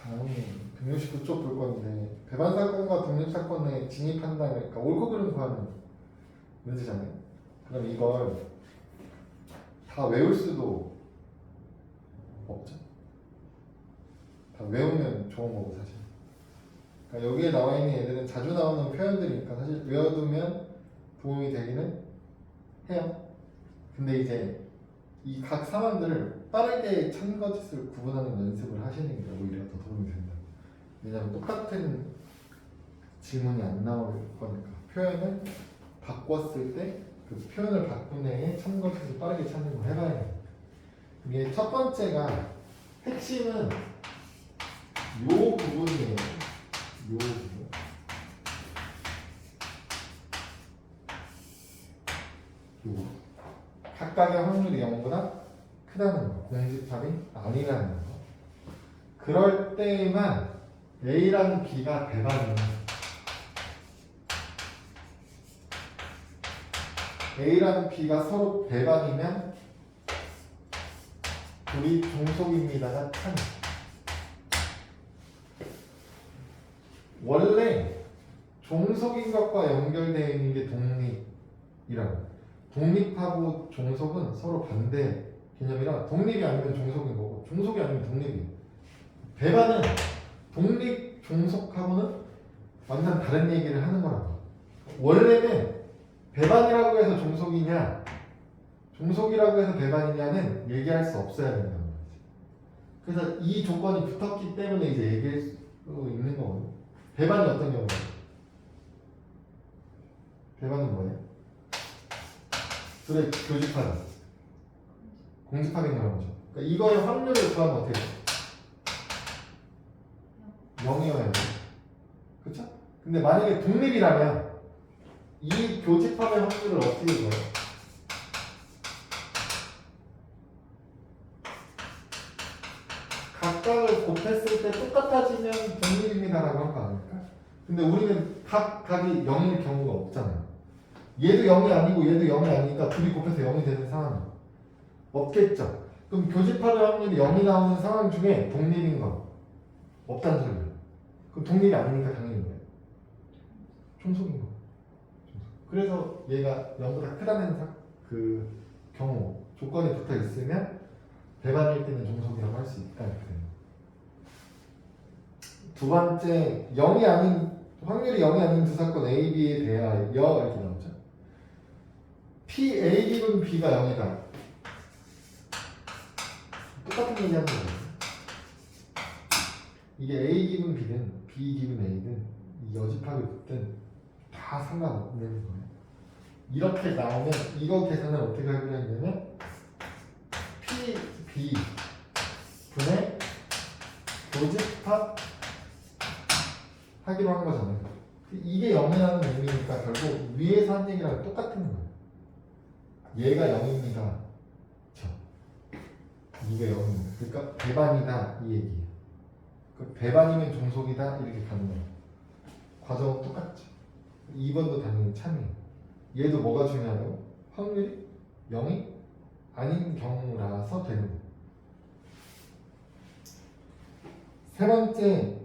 다음 169쪽 볼 건데 배반 사건과 독립 사건의 진위 판단을 그러니까 옳고 그름 구하는 문제잖아요. 그럼 이걸 다 외울 수도 없죠. 다 외우면 좋은 거고 사실. 그러니까 여기에 나와 있는 애들은 자주 나오는 표현들이니까 사실 외워두면 도움이 되기는 해요. 근데 이제 이 각 상황들을 빠르게 참거짓을 구분하는 연습을 하시는 게 오히려 더 도움이 된다. 왜냐하면 똑같은 질문이 안 나올 거니까 표현을 바꿨을 때 그 표현을 바꾼 애의 참거짓을 빠르게 찾는 걸 해봐야 돼요. 이게 첫 번째가 핵심은 요 부분이에요. 요 부분. 요거. 각각의 확률이 0보다 크다는 거. 공집합이 아니라는 거. 그럴 때만 A랑 B가 배반이면 A랑 B가 서로 배반이면 둘이 종속입니다가 찬. 원래 종속인 것과 연결되어 있는 게 독립이라고. 독립하고 종속은 서로 반대 개념이라 독립이 아니면 종속인 거고 종속이 아니면 독립이에요. 배반은 독립 종속하고는 완전 다른 얘기를 하는 거라고. 원래는 배반이라고 해서 종속이냐 종속이라고 해서 배반이냐는 얘기할 수 없어야 된다는 거지. 그래서 이 조건이 붙었기 때문에 이제 얘기할 수 있는 거거든요. 배반이 어떤 경우예요? 배반은 뭐예요? 둘의 교집합, 공집합인 거라는 거죠. 그러니까 이거의 확률을 구하면 어떻게 돼요? 0이어야 돼요. 그렇죠? 근데 만약에 독립이라면 이 교집합의 확률을 어떻게 구해요? 각각을 곱했을 때 똑같아지면 독립입니다라고 한 거 아닙니까? 근데 우리는 각이 0일 경우가 없잖아요. 얘도 0이 아니고 얘도 0이 아니니까 둘이 곱해서 0이 되는 상황이 없겠죠. 그럼 교집합의 확률이 0이 나오는 상황 중에 독립인 거 없다는 소리예요. 그럼 독립이 아니니까 당연히 뭐예요? 종속인 거. 그래서 얘가 0보다 크다는 그 경우 조건이 붙어 있으면 배반일 때는 종속이라고 할 수 있다 이렇게. 두 번째 0이 아닌 확률이 0이 아닌 두 사건 A, B에 대하여 이렇게 나오죠. P, A 기분 B가 0이다. 똑같은 얘기 하는 거예요. 이게 A 기분 B든 B 기분 A든 이 여집합이 붙든 다 상관없는 거예요. 이렇게 나오면 이거 계산을 어떻게 하기로 했냐면 P, B 분의 교집합 하기로 한 거잖아요. 이게 0이라는 의미니까 결국 위에서 한 얘기랑 똑같은 거예요. 얘가 0입니다. 이게 0입니다. 그러니까 배반이다 이 얘기예요. 그 배반이면 종속이다 이렇게 가는 거예요. 과정은 똑같죠. 2번도 당연히 참이에요. 얘도 뭐가 중요하다고? 확률이 0이 아닌 경우라서 되는 거예요. 세 번째,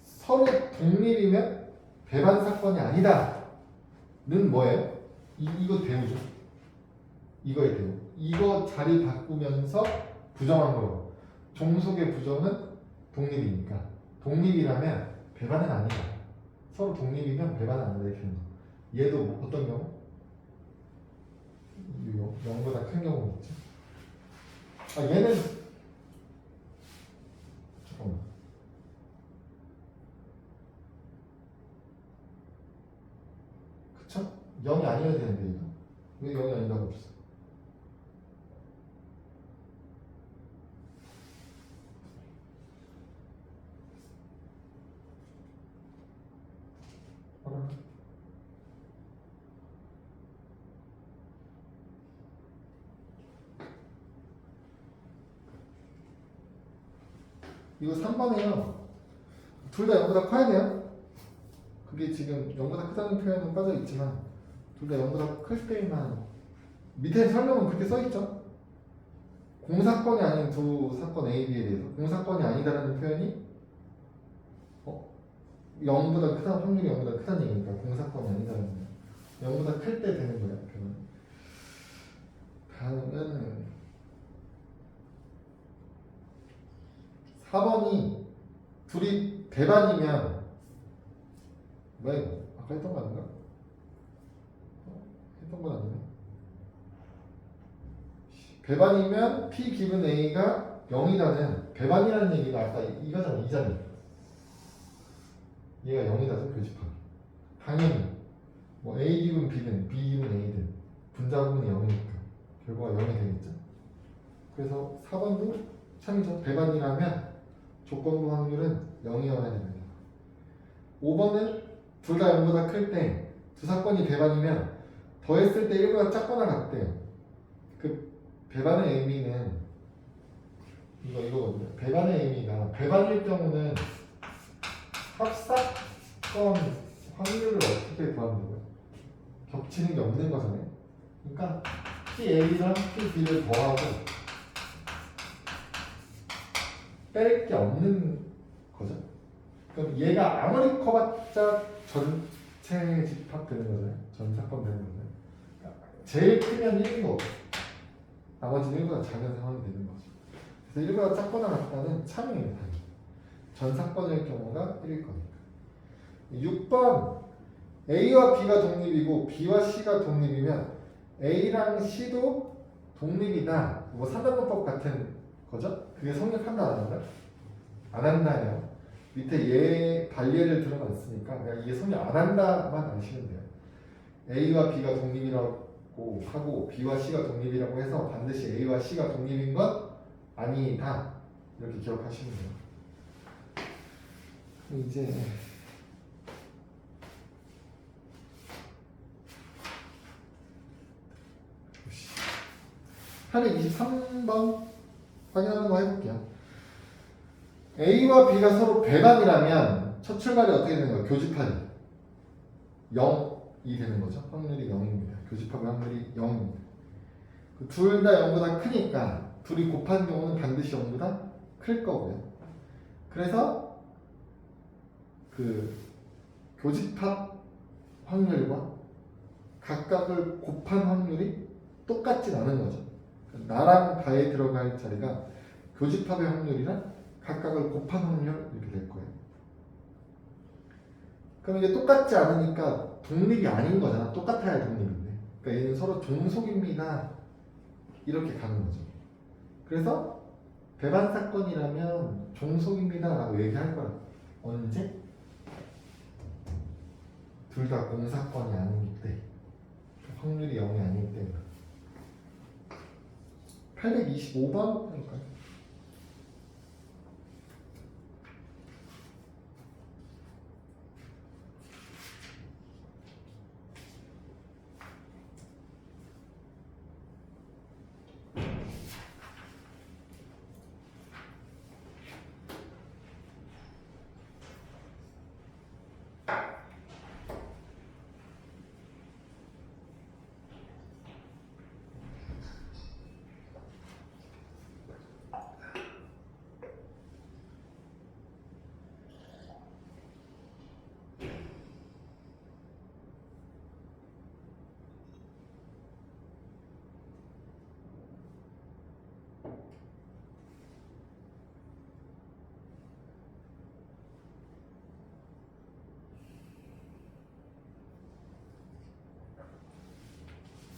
서로 독립이면 배반 사건이 아니다는 뭐예요? 이거 배우죠. 이거에 대우. 이거 자리 바꾸면서 부정한 거예요. 종속의 부정은 독립이니까. 독립이라면 배반은 아니다. 서로 독립이면 배반은 아니다 이렇게 하는 거. 얘도 뭐 어떤 경우? 0보다 큰 경우 있죠. 아 얘는 잠깐만. 그쵸? 0이 아니어야 되는데 이거. 왜 0이 아니다고 했어? 이거 3번이에요. 둘 다 0보다 커야 돼요. 그게 지금 0보다 크다는 표현은 빠져 있지만 둘 다 0보다 클 때만 밑에 설명은 그렇게 써 있죠. 공사건이 아닌 두 사건 A, B에 대해서 공사건이 아니다라는 표현이 0보다 크다 확률이 0보다 크다는 얘기니까 공사건이 아니다는 거야. 0보다 클 때 되는 거야. 다음은 4번이 둘이 배반이면 뭐야 이거? 아까 했던 거 아닌가? 했던 건 아니네. 배반이면 P 기분 A가 0이라는 배반이라는 얘기가 아까 이거잖아. 2자리. 얘가 0이라서 교집합. 당연히 뭐 A 기분 B든 B 기분 A든 분자분이 0이니까 결과가 0이 되겠죠. 그래서 4번도 참이죠. 배반이라면 조건부 확률은 0이어야 됩니다. 5번은 둘 다 0보다 클 때 두 사건이 배반이면 더했을 때 1보다 작거나 같대요. 그 배반의 의미는 이거거든요. 배반의 의미가 배반일 경우는 합사건 확률을 어떻게 구한다고요? 겹치는 게 없는 거잖아요. 그러니까 PA랑 PB를 더하고 뺄 게 없는 거죠. 그럼 얘가 아무리 커봤자 전체 집합되는 거잖아요. 전 사건 되는 거잖아요. 그러니까 제일 크면 1인 거고 나머지는 1보다 작은 상황이 되는 거죠. 그래서 1보다 작거나 같다는 참여입니다. 전 사건일 경우가 1일 거니까. 6번 A와 B가 독립이고 B와 C가 독립이면 A랑 C도 독립이다. 뭐 산단문법 같은 거죠? 그게 성립한다 안 한다? 안 한다예요. 밑에 얘 발예를 들어놨으니까 그냥 이게 성립 안 한다만 아시면 돼요. A와 B가 독립이라고 하고 B와 C가 독립이라고 해서 반드시 A와 C가 독립인 건 아니다. 이렇게 기억하시면 돼요. 그럼 이제 하는 23번 확인하는 거 해볼게요. A와 B가 서로 배반이라면 첫 출발이 어떻게 되는 거예요? 교집합이 0이 되는 거죠. 확률이 0입니다. 교집합의 확률이 0입니다. 둘 다 0보다 크니까 둘이 곱한 경우는 반드시 0보다 클 거고요. 그래서 그 교집합 확률과 각각을 곱한 확률이 똑같진 않은 거죠. 나랑 다에 들어갈 자리가 교집합의 확률이랑 각각을 곱한 확률 이렇게 될 거예요. 그럼 이게 똑같지 않으니까 독립이 아닌 거잖아. 똑같아야 독립인데. 그러니까 얘는 서로 종속입니다. 이렇게 가는 거죠. 그래서 배반 사건이라면 종속입니다라고 얘기할 거야. 언제? 둘 다 공사건이 아닐 때. 확률이 0이 아닐 때. 825번 하니까.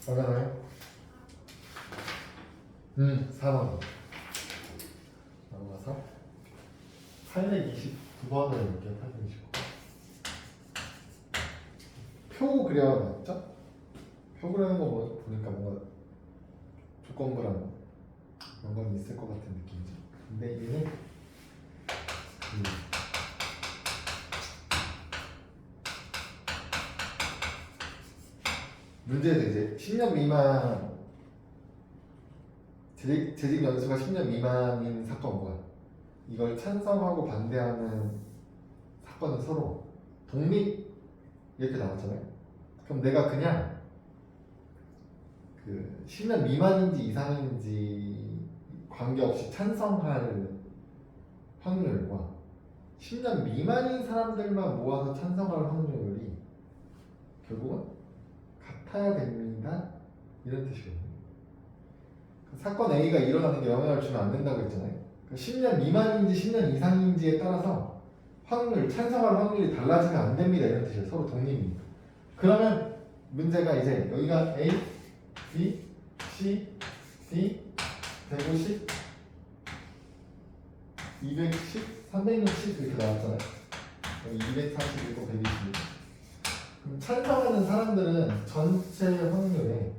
맞아요? 4번 넘어가서 829번을 볼게요. 829번 표 그려놨죠? 표 그리는 거 보니까 뭔가 조건부랑 연관이 있을 것 같은 느낌이죠. 근데 얘는 문제에서 이제 10년 미만 재직 연수가 10년 미만인 사건과 이걸 찬성하고 반대하는 사건은 서로 독립 이렇게 나왔잖아요. 그럼 내가 그냥 그 10년 미만인지 이상인지 관계없이 찬성할 확률과 10년 미만인 사람들만 모아서 찬성할 확률이 결국은 같아야 됩니다. 이런 뜻이거든요. 사건 A가 일어나는 게 영향을 주면 안 된다고 했잖아요. 10년 미만인지 10년 이상인지에 따라서 확률, 찬성할 확률이 달라지면 안 됩니다. 이런 뜻이에요. 서로 독립이니까. 그러면 문제가 이제 여기가 A, B, C, D, 150, 210, 360 이렇게 나왔잖아요. 여기 241고 121. 그럼 찬성하는 사람들은 전체 확률의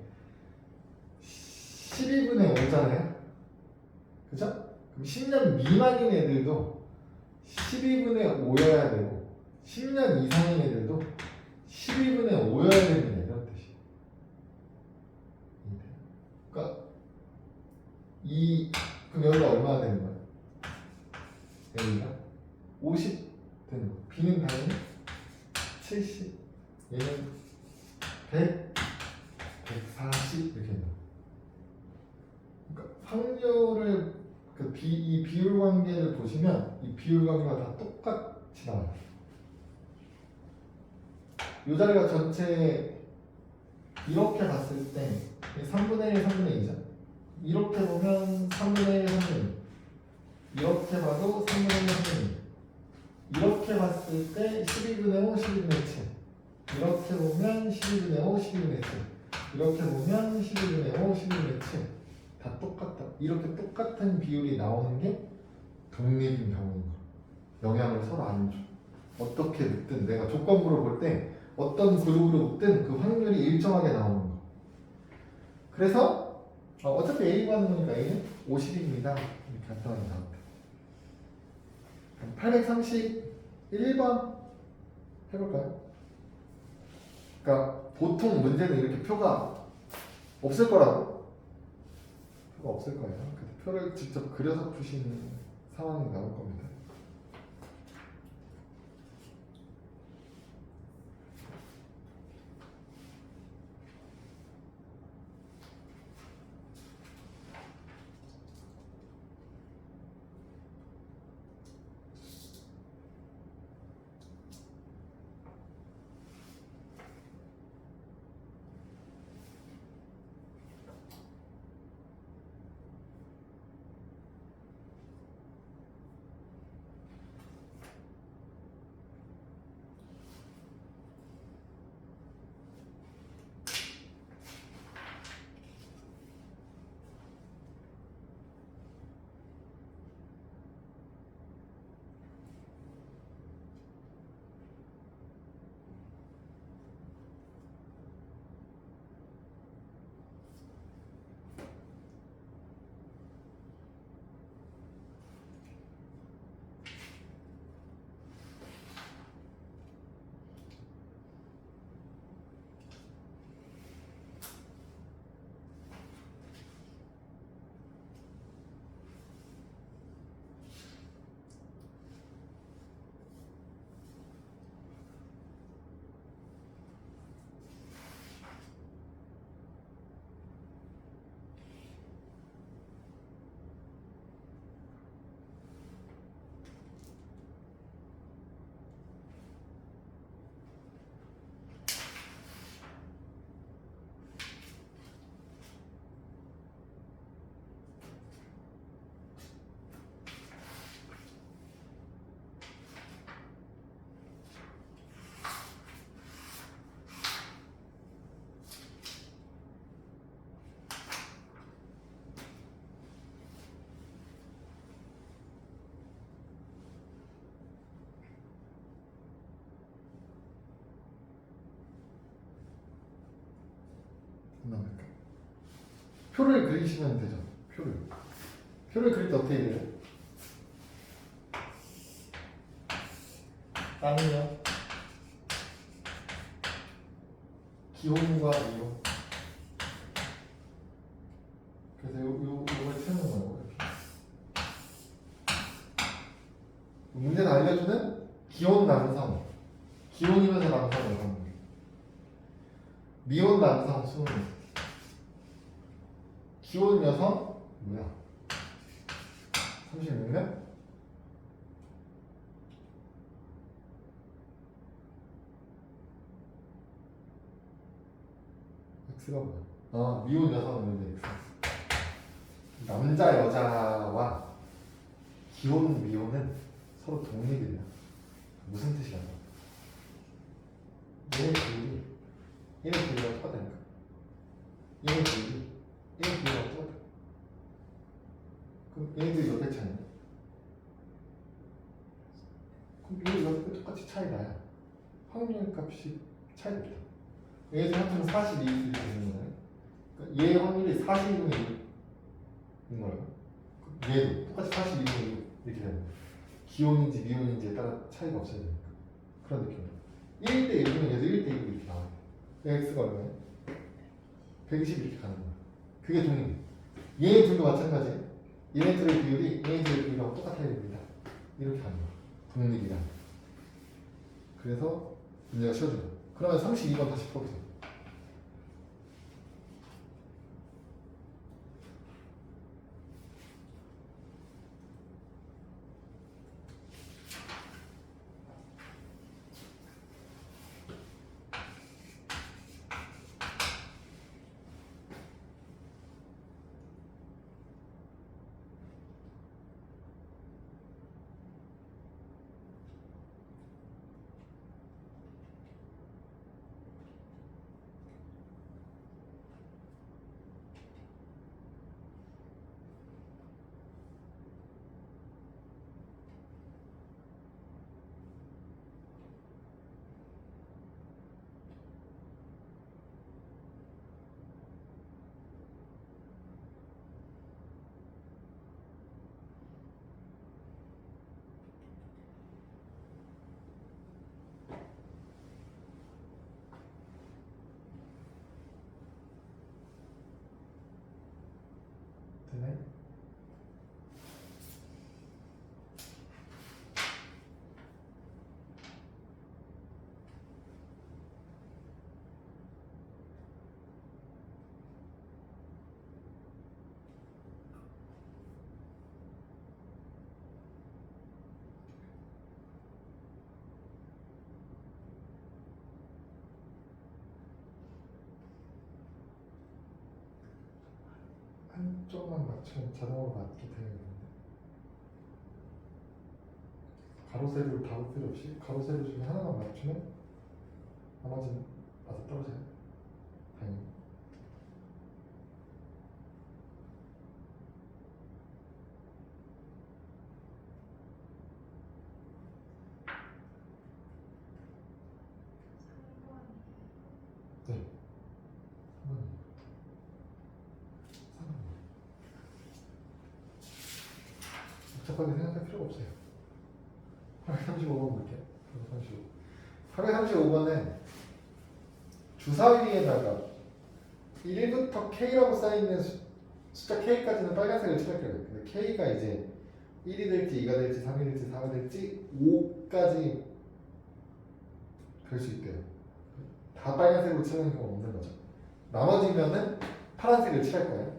12분의 5잖아요. 그죠? 그럼 10년 미만인 애들도 12분의 5여야 되고 10년 이상인 애들도 12분의 5여야 됩니다. 이런 뜻이에요. 그러니까 그럼 여기가 얼마나 되는 거예요? A가 50 되는 거. B는 당연히 70, 얘는 100, 140 이렇게 된다. 그러니까 확률을 이 비율 관계를 보시면 이 비율 관계가 다 똑같이 나와요. 이 자리가 전체 이렇게 봤을 때 3분의 1, 3분의 2죠. 이렇게 보면 3분의 1, 3분의 2. 이렇게 봐도 3분의 1, 3분의 2. 이렇게 봤을 때 12분의 5, 12분의 7. 이렇게 보면 12분의 5, 12분의 7. 이렇게 보면 12분의 5, 12분의 7. 다 똑같다. 이렇게 똑같은 비율이 나오는 게 독립인 경우인 거야. 영향을 서로 안 줘. 어떻게 묶든 내가 조건부로 볼 때 어떤 그룹으로 묶든 그 확률이 일정하게 나오는 거. 그래서 어차피 A 구하는 거니까 A는 50입니다. 이렇게 간단하게 나옵니다. 831번 해볼까요? 그러니까 보통 문제는 이렇게 표가 없을 거라고. 표가 없을 거예요. 그래서 표를 직접 그려서 푸시는 상황이 나올 겁니다. 표를 그리시면 되죠. 표를 그릴 때 어떻게 그려요? 땅이요. 기온과 이온. 그래서 요걸 채우는 거예요. 문제는 알려주는 기온 남성. 기온이면서 남성을 하는 거예요. 미온 남성 20명. 기온 여성 뭐야? 36명? x가 뭐야? 미혼 여성은 x. 남자 여자와 기혼 미혼은 서로 독립이래요. 무슨 뜻이야? 얘네 비율이 얘네 비율이랑 똑같다니까. 얘네 비율이랑 똑같아. 그럼 얘네들이 몇 배 차이냐? 그럼 얘네 몇 배 똑같이 차이 나야 확률 값이 차이가 있다. 얘네들 합치면 42 이렇게 되는 거잖아요. 그러니까 얘 확률이 42분의 1인 거예요. 얘도 똑같이 42분의 1 이렇게 되는 거예요. 기혼인지 미혼인지에 따라 차이가 없어야 되니까. 그런 느낌이에요. 1대 1이면 얘도 1대 1로 이렇게 나와요. x가 얼마예요? 120 이렇게 가는 거야. 그게 독립. 얘네 둘도 마찬가지예요. 얘네들의 비율이 얘네들의 비율하고 똑같아야 됩니다. 이렇게 가는 거야. 독립이란. 그래서 문제가 쉬워져요. 그러면 32번 다시 풀어보세요. 되나요? 한쪽만 맞추면 자동으로 맞게 되어 있는데 가로세로 다를 필요 없이 가로세로 중에 하나만 맞추면 나머지는 맞아 떨어져요. 다행히. 네. 복잡하게 생각할 필요가 없어요. 835번 볼게요. 835번은 주사위에다가 1부터 K라고 써있는 숫자 K까지는 빨간색을 칠할게요. 근데 K가 이제 1이 될지 2가 될지 3이 될지 4가 될지 5까지 될 수 있대요. 다 빨간색으로 칠하는 경우가 없는 거죠. 나머지면은 파란색을 칠할 거예요.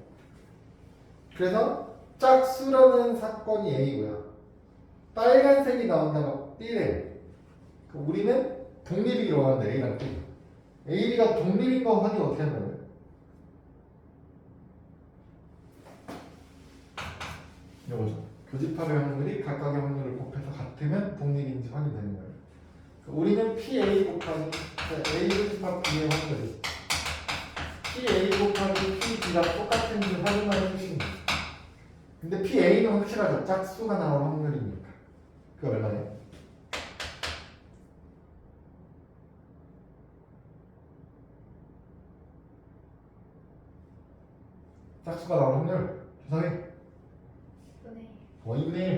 그래서 짝수라는 사건이 A고요. 빨간색이 나온다면 B래. 우리는 독립이기로 하는데 A랑 B. A, B가 독립인 거 확인 어떻게 한다고요? 이거죠. 교집합의 확률이 각각의 확률을 곱해서 같으면 독립인지 확인되는 거예요. 우리는 PA 곱하기 A 교집합 B의 확률이 PA 곱하기 PB가 똑같은지 확인만 해주시면 돼요. 근데 PA는 확실하죠. 짝수가 나올 확률이니까. 그게 얼마예요? 짝수가 나올 확률 주사위 2분의 1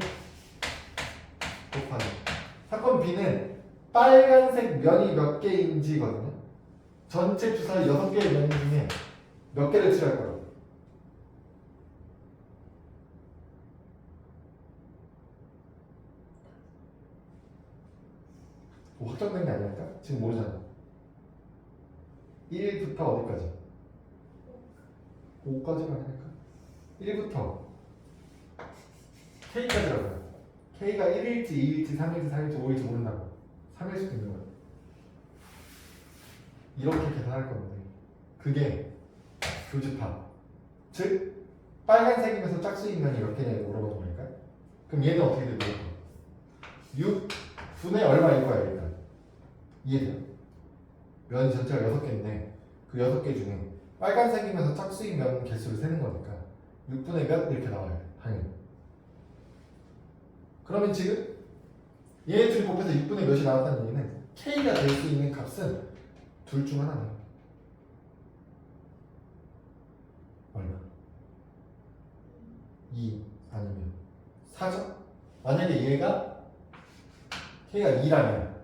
곱하기 사건 B는 빨간색 면이 몇 개인지거든요. 전체 주사위 6개의 면 중에 몇 개를 칠할 거라고. 확정된 게 아니니까 지금 모르잖아. 1부터 어디까지? 5까지가 아니니까 1부터 K까지라고 해요. K가 1일지 2일지 3일지 4일지 5일지 모른다고. 3일 수도 있는 거예요. 이렇게 계산할 건데 그게 교집합. 즉 빨간색이면서 짝수인 면이 몇 개냐고 물어보는 거니까. 그럼 얘는 어떻게 되고? 6분의 얼마일 거야 일단. 이해돼요? 면 전체가 6개인데 그 6개 중에 빨간색이면서 짝수인 면 개수를 세는 거니까 6분의 몇 이렇게 나와야 돼. 당연히. 그러면 지금 얘 둘이 곱해서 6분의 몇이 나왔다는 얘기는 K가 될 수 있는 값은 둘 중 하나네. 얼마? 2 아니면 4죠? 만약에 얘가 K가 2라면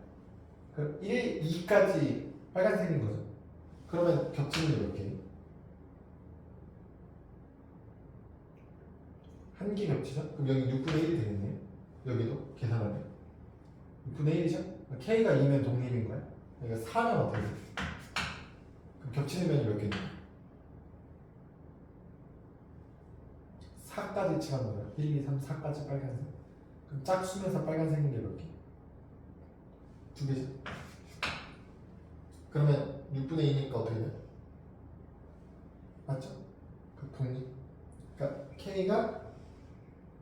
그럼 1, 2까지 빨간색인 거죠. 그러면 겹치는 게 몇 개? 한 개 겹치죠? 그럼 여기 6분의 1이 되겠네요. 여기도 계산하면 6분의 1이죠? K가 2면 독립인 거야. 여기가 4면 어떻게 돼? 그럼 겹치는 면이 몇 개인데? 4까지 칠하는 거야. 1, 2, 3, 4까지 빨간색. 그럼 짝수면서 빨간색인 게 몇 개? 2개죠? 그러면 6분의 2니까 어떻게 돼? 맞죠? 그 독립. 그러니까 K가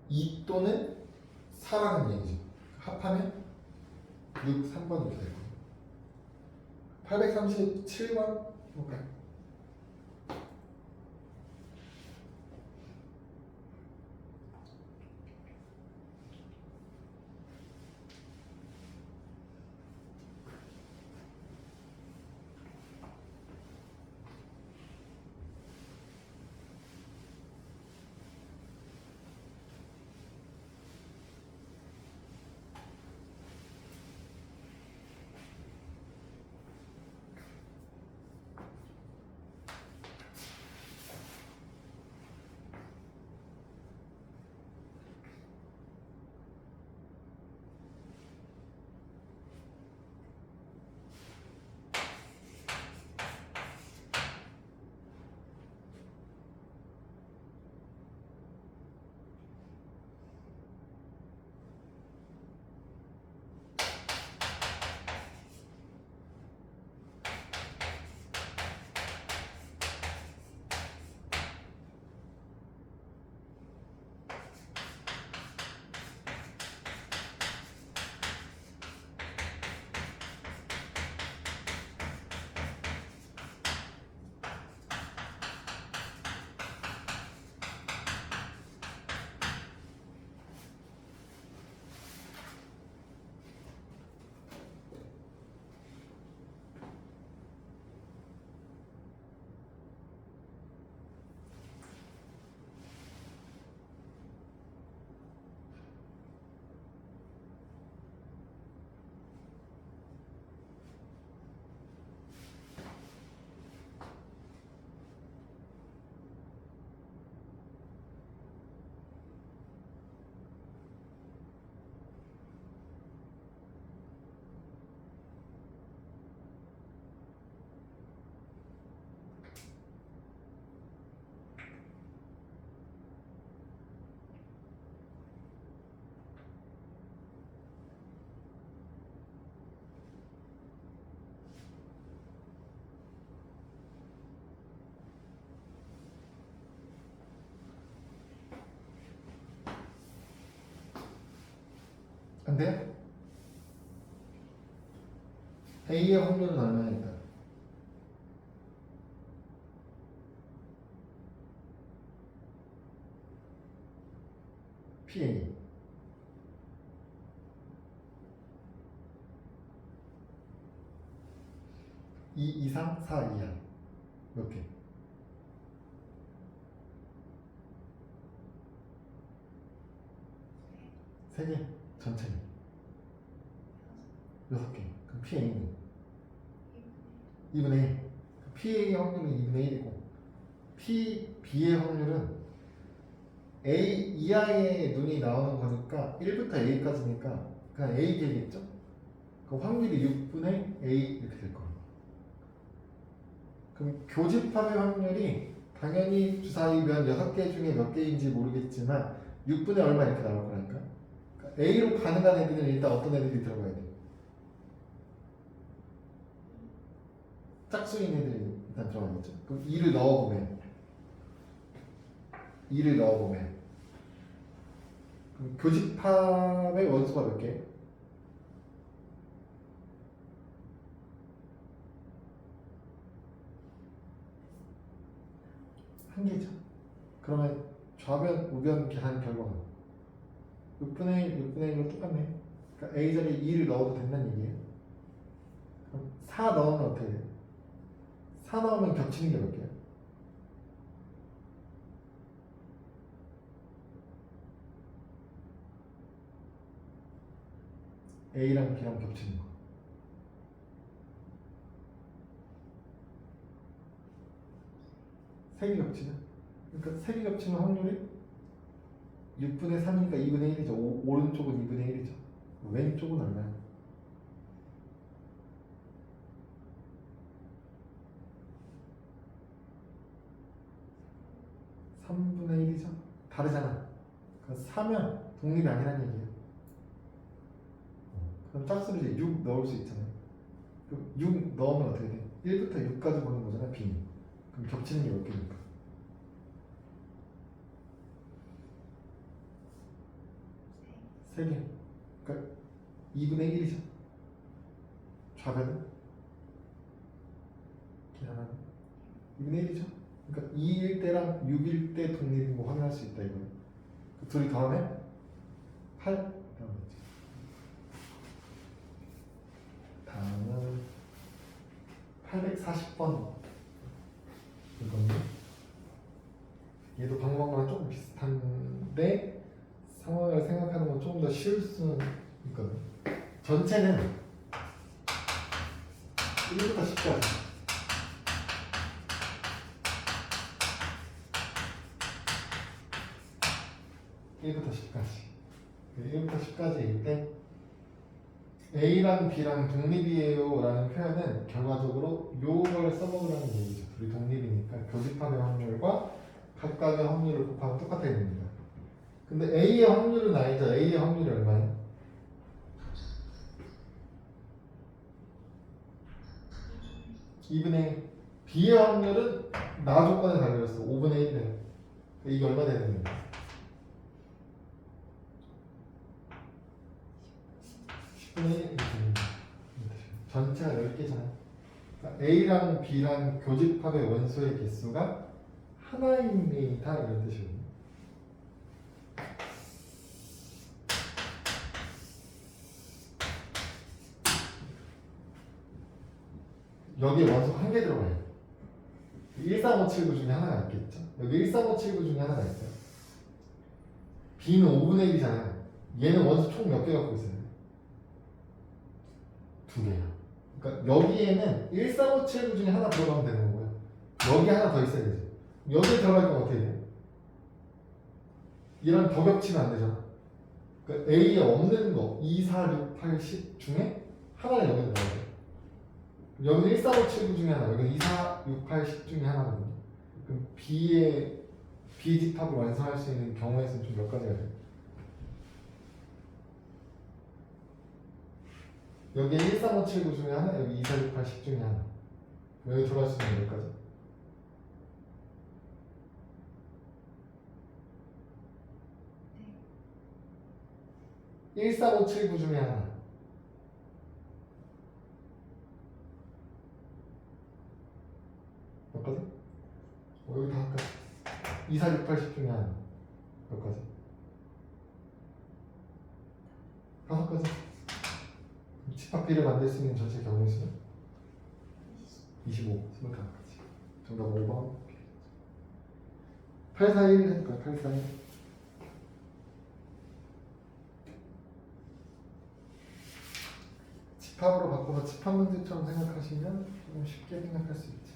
2 또는 4라는 얘기죠. 합하면 6, 3번 이렇게 될 거예요. 837번 볼까요? 안 돼요? A의 확률은 얼마니까? PA 2 이상 4 이하 몇 개? 세 개? 전체는? 6개. 그럼 PA는? 2분의 1. PA의 확률은 2분의 1이고 B의 확률은 A 이하의 눈이 나오는 거니까 1부터 A까지니까 그냥 A 되겠죠? 그 확률이 6분의 A 이렇게 될 거예요. 그럼 교집합의 확률이 당연히 주사위 면 6개 중에 몇 개인지 모르겠지만 6분의 얼마 이렇게 나올 거라니까. 그러니까 A로 가능한 애들은 일단 어떤 애들이 들어가야 돼? 짝수인 애들이 일단 들어가겠죠. 그럼 2를 넣어보면 2를 넣어보면 그럼 교집합의 원수가 몇 개예요? 한 개죠. 그러면 좌변, 우변 계산 결과는 6분의 1, 6분의 1로 똑같네. 그러니까 A 자리에 2를 넣어도 된다는 얘기예요. 그럼 4 넣으면 어떻게 돼요? 4 넣으면 겹치는 게 몇 개예요? A랑 B랑 겹치는 거. 세 개 겹치죠. 그러니까 세 개 겹치는 확률이 6분의 3이니까 2분의 1이죠. 오른쪽은 2분의 1이죠. 왼쪽은 얼마야? 3분의 1이죠. 다르잖아. 그러니까 4면 독립이 아니라는 얘기예요. 그럼 짝수를 이제 6 넣을 수 있잖아요. 그럼 6 넣으면 어떻게 돼? 1부터 6까지 보는 거잖아, B. 그럼 겹치는 게 몇 개입니까? 세 개. 그러니까 2분의 1이죠. 좌변은? 계산하면 2분의 1이죠. 그러니까 2일 때랑 6일 때 독립인 거 확인할 수 있다 이거예요. 그 둘이 더하면 8 나오겠죠. 다음은 840번 이건데 얘도 방법과 조금 비슷한데 상황을 생각하는 건 조금 더 쉬울 수는 있거든. 전체는 1부터 10까지 1부터 10까지 1부터 10까지일 때 A랑 B랑 독립이에요 라는 표현은 결과적으로 요걸 써먹으라는 얘기죠. 둘이 독립이니까 교집합의 확률과 각각의 확률을 곱하면 똑같아야 됩니다. 근데 A의 확률은 아니죠. A의 확률이 얼마예요? 2분의 1. B의 확률은 나 조건에 달려있어. 5분의 1이네. 이게 얼마 되는 거예요? 10분의 1 이렇게 되는 거예요. 전체가 10개잖아요. 그러니까 A랑 B랑 교집합의 원소의 개수가 하나입니다. 이런 뜻이거든요. 여기에 원소가 한 개 들어가요. 13579 중에 하나가 있겠죠. 여기 13579 중에 하나가 있어요. B는 5분의 1이잖아요. 얘는 원소 총 몇 개 갖고 있어요? 두 개야. 그러니까 여기에는 13579 중에 하나 들어가면 되는 거고요. 여기 하나 더 있어야 되죠. 여기에 들어갈 건 어떻게 돼요? 얘랑 더 겹치면 안 되잖아. 그러니까 A에 없는 거 2, 4, 6, 8, 10 중에 하나를 여기에 넣어야 돼. 여기는 13579 중에 하나, 여기는 2, 4, 6, 8, 10 중에 하나거든요. 그럼 B의 B집합을 완성할 수 있는 경우의 수는 좀 몇 가지가 돼요? 여기에 13579 중에 하나, 여기 2, 4, 6, 8, 10 중에 하나. 여기 들어갈 수 있는 몇 가지? 네. 13579 중에 하나. 몇 가지? 여기 다 할까? 2, 4, 6, 8, 10 중에 하나. 몇 가지? 5가지. 집합비를 만들 수 있는 전체 경우의 수는? 25, 25가지. 정답 5번. 841 해볼까요? 841. 집합으로 바꿔서 집합 문제처럼 생각하시면 좀 쉽게 생각할 수 있지.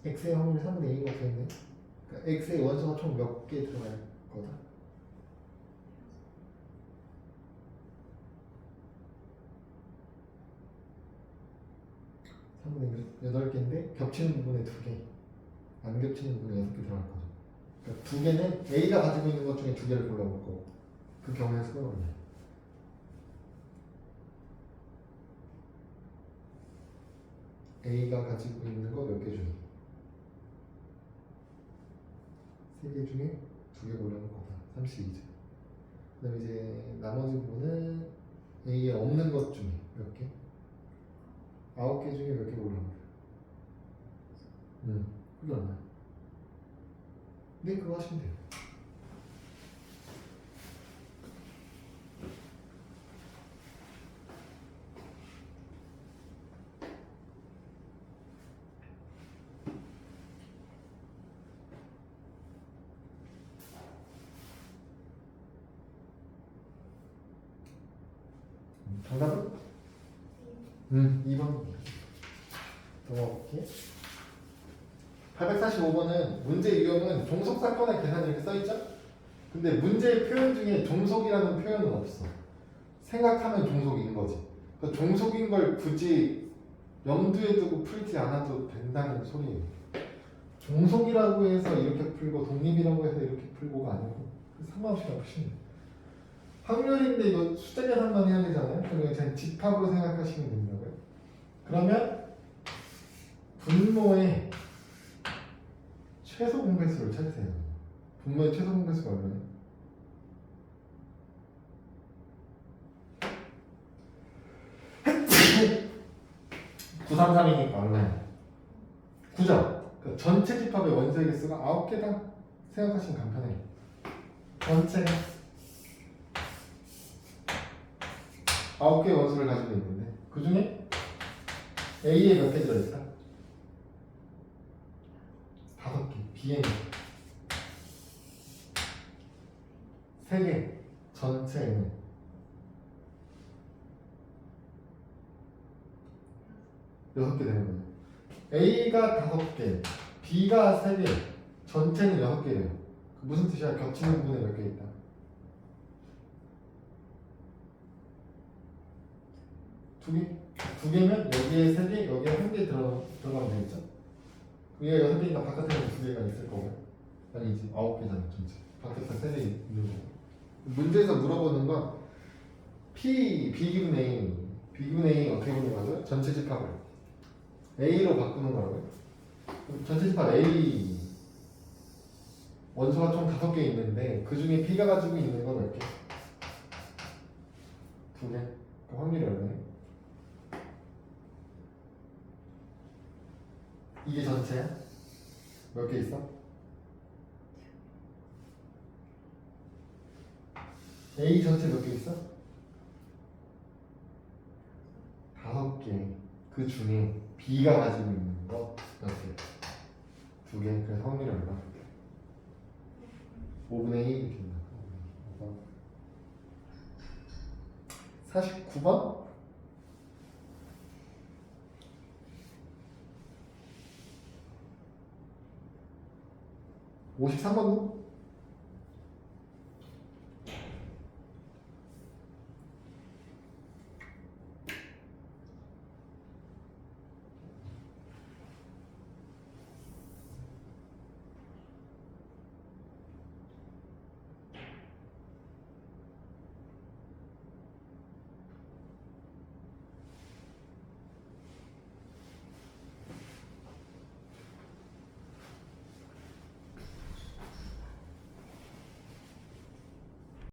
x의 확률이 3분의 2가 되겠네. 그러니까 x의 원소가 총 몇 개 들어갈 거다? 3분의 8개인데 겹치는 부분에 2개, 안 겹치는 부분에 6개 들어갈 거죠. 그러니까 2개는 A가 가지고 있는 것 중에 2개를 골라볼 거고, 그 경우에 수가 얼마야? A가 가지고 있는 거 몇 개 중에? 3개 중에 2개 고르는 거다. 32죠. 그 다음에 이제 나머지 부분은 A에 없는 것 중에 몇 개? 9개 중에 몇 개 고르는 거야? 그게 얼마야? 네, 그거 하시면 돼요. 정답은? 2번. 넘어갈게. 845번은 문제 유형은 종속 사건의 계산이 이렇게 써있죠? 근데 문제의 표현 중에 종속이라는 표현은 없어. 생각하면 종속인 거지. 그러니까 종속인 걸 굳이 염두에 두고 풀지 않아도 된다는 소리예요. 종속이라고 해서 이렇게 풀고 독립이라고 해서 이렇게 풀고가 아니고 상관없이 그냥 푸시면 돼요. 확률인데 이거 숫자 계산만 해야 되잖아요. 그러면 그냥 집합으로 생각하시면 된다고요. 그러면 분모의 최소 공배수를 찾으세요. 분모의 최소 공배수가 얼마예요? 933이니까 얼마예요? 9점. 그러니까 전체 집합의 원소의 개수가 9개다 생각하시면 간편해요. 전체가 9개의 원소를 가지고 있는데 그 중에 A에 몇 개 들어있어? 5개. B에 3개. 전체에는 6개 되는 거예요. A가 5개, B가 3개, 전체는 6개예요. 무슨 뜻이야? 겹치는 부분에 몇 개 있다? 2개? 2개면 여기에 3개, 여기에 1개 들어가면 되겠죠? 위에 6개니까 바깥에는 2개가 있을 거고요. 아니지, 9개잖아, 전체. 바깥에 3개 있는 거고. 문제에서 물어보는 건 B기분 A 어떻게 보는 거죠? 전체 집합을 A로 바꾸는 거라고요. 전체 집합 A 원소가 총 5개 있는데 그 중에 B가 가지고 있는 건 몇 개? 2개. 그 확률이 얼마예요? 이게 전체야? 몇 개 있어? A 전체 몇 개 있어? 5개. 그 중에 B가 가지고 있는 거 몇 개? 2개. 그래서 확률이 얼마? 5분의 1 이렇게 된다. 49번? 53번도?